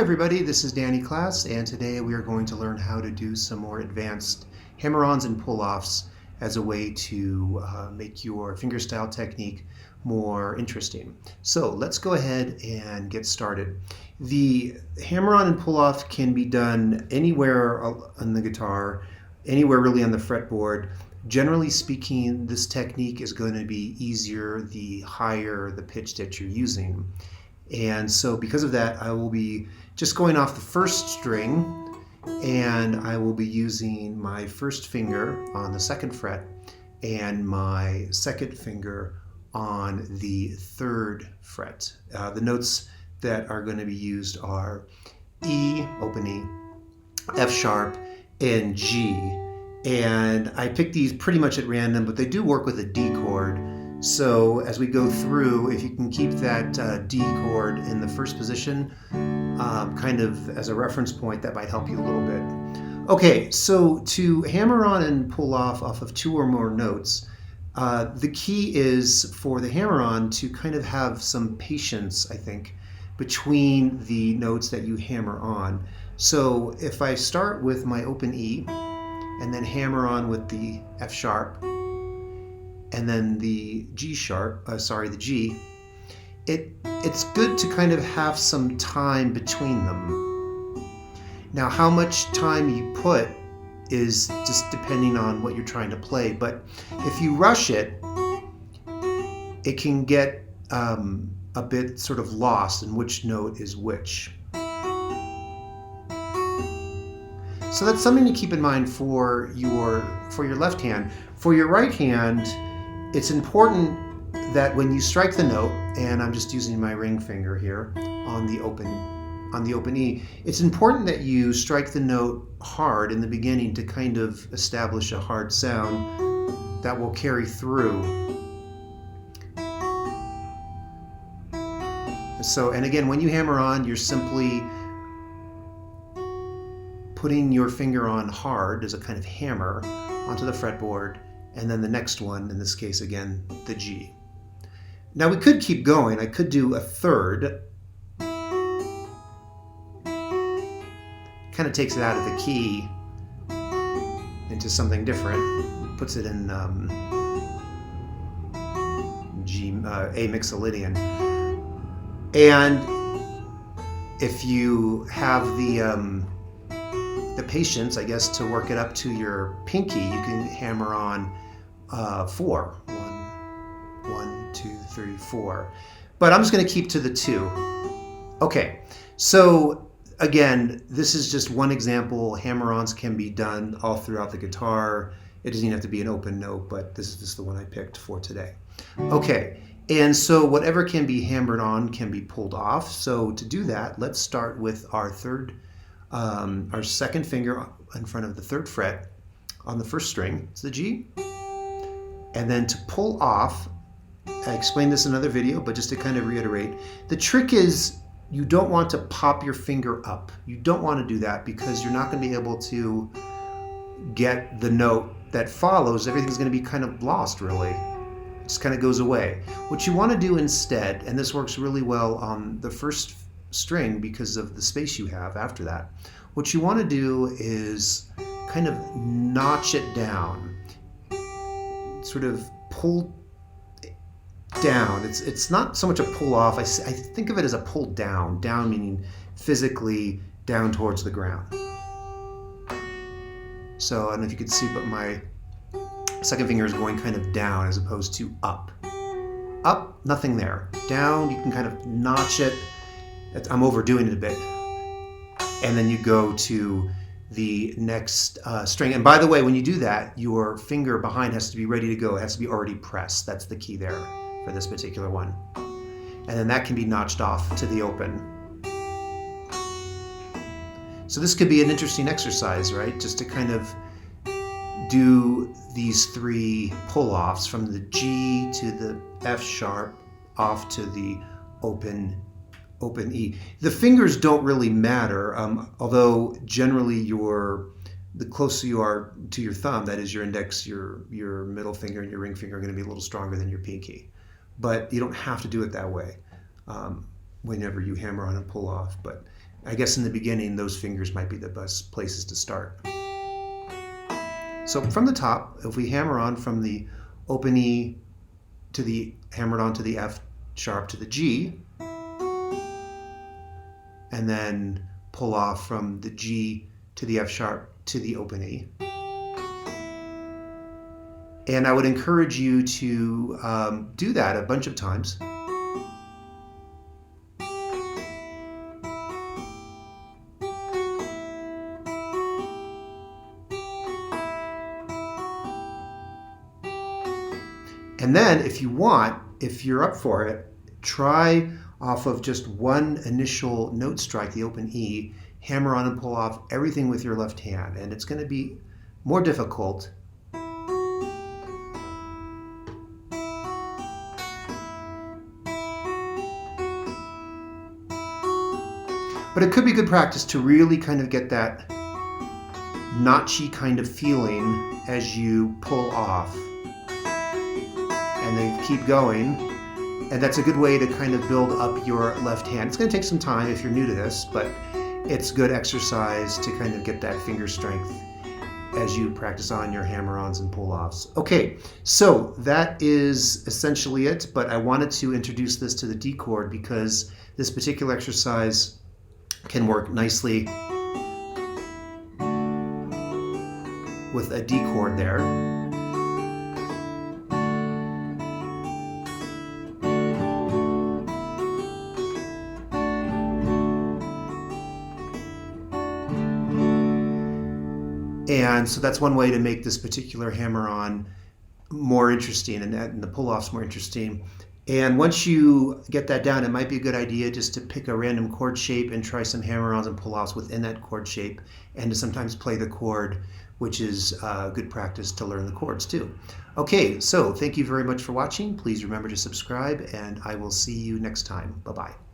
everybody, this is Danny Class, and today we are going to learn how to do some more advanced hammer-ons and pull-offs as a way to make your fingerstyle technique more interesting. So let's go ahead and get started. The hammer-on and pull-off can be done anywhere on the guitar, anywhere really on the fretboard. Generally speaking, this technique is going to be easier the higher the pitch that you're using. And so because of that, I will be just going off the first string, and I will be using my first finger on the second fret and my second finger on the third fret. The notes that are going to be used are E, open E, F sharp, and G. And I picked these pretty much at random, but they do work with a D chord. So as we go through, if you can keep that D chord in the first position, kind of as a reference point, that might help you a little bit. Okay, so to hammer on and pull off of two or more notes, the key is for the hammer on to kind of have some patience, I think, between the notes that you hammer on. So if I start with my open E and then hammer on with the F sharp, and then the G sharp, the G, it's good to kind of have some time between them. Now, how much time you put is just depending on what you're trying to play, but if you rush it, it can get a bit sort of lost in which note is which. So that's something to keep in mind for your left hand. For your right hand, it's important that when you strike the note, and I'm just using my ring finger here on the open E, it's important that you strike the note hard in the beginning to kind of establish a hard sound that will carry through. So, and again, when you hammer on, you're simply putting your finger on hard as a kind of hammer onto the fretboard, and then the next one, in this case again, the G. Now we could keep going. I could do a third. Kind of takes it out of the key into something different. Puts it in A mixolydian. And if you have the patience, I guess, to work it up to your pinky, you can hammer on 4. 1, 2, 3, 4. But I'm just going to keep to the 2. Okay, so again, this is just one example. Hammer-ons can be done all throughout the guitar. It doesn't even have to be an open note, but this is just the one I picked for today. Okay, and so whatever can be hammered on can be pulled off. So to do that, let's start with our second finger in front of the third fret on the first string. It's the G. And then to pull off, I explained this in another video, but just to kind of reiterate, the trick is you don't want to pop your finger up. You don't want to do that because you're not going to be able to get the note that follows. Everything's going to be kind of lost, really. It just kind of goes away. What you want to do instead, and this works really well on the first string because of the space you have after that, what you want to do is kind of notch it down, sort of pull down. It's not so much a pull off. I think of it as a pull down. Down meaning physically down towards the ground. So I don't know if you could see, but my second finger is going kind of down as opposed to up. Up, nothing there. Down, you can kind of notch it. I'm overdoing it a bit. And then you go to the next string. And by the way, when you do that, your finger behind has to be ready to go. It has to be already pressed. That's the key there for this particular one. And then that can be notched off to the open. So this could be an interesting exercise, right? Just to kind of do these 3 pull-offs from the G to the F sharp off to the open E. The fingers don't really matter, although generally the closer you are to your thumb, that is your index, your middle finger, and your ring finger are going to be a little stronger than your pinky. But you don't have to do it that way whenever you hammer on and pull off. But I guess in the beginning, those fingers might be the best places to start. So from the top, if we hammer on from the open E to the hammered on to the F sharp to the G, and then pull off from the G to the F sharp to the open E. And I would encourage you to do that a bunch of times. And then if you want, if you're up for it, try off of just one initial note strike, the open E, hammer on and pull off everything with your left hand. And it's going to be more difficult. But it could be good practice to really kind of get that notchy kind of feeling as you pull off. And then keep going. And that's a good way to kind of build up your left hand. It's going to take some time if you're new to this, but it's good exercise to kind of get that finger strength as you practice on your hammer-ons and pull-offs. Okay, so that is essentially it, but I wanted to introduce this to the D chord because this particular exercise can work nicely with a D chord there. And so that's one way to make this particular hammer-on more interesting and the pull-offs more interesting. And once you get that down, it might be a good idea just to pick a random chord shape and try some hammer-ons and pull-offs within that chord shape, and to sometimes play the chord, which is good practice to learn the chords too. Okay, so thank you very much for watching. Please remember to subscribe, and I will see you next time. Bye-bye.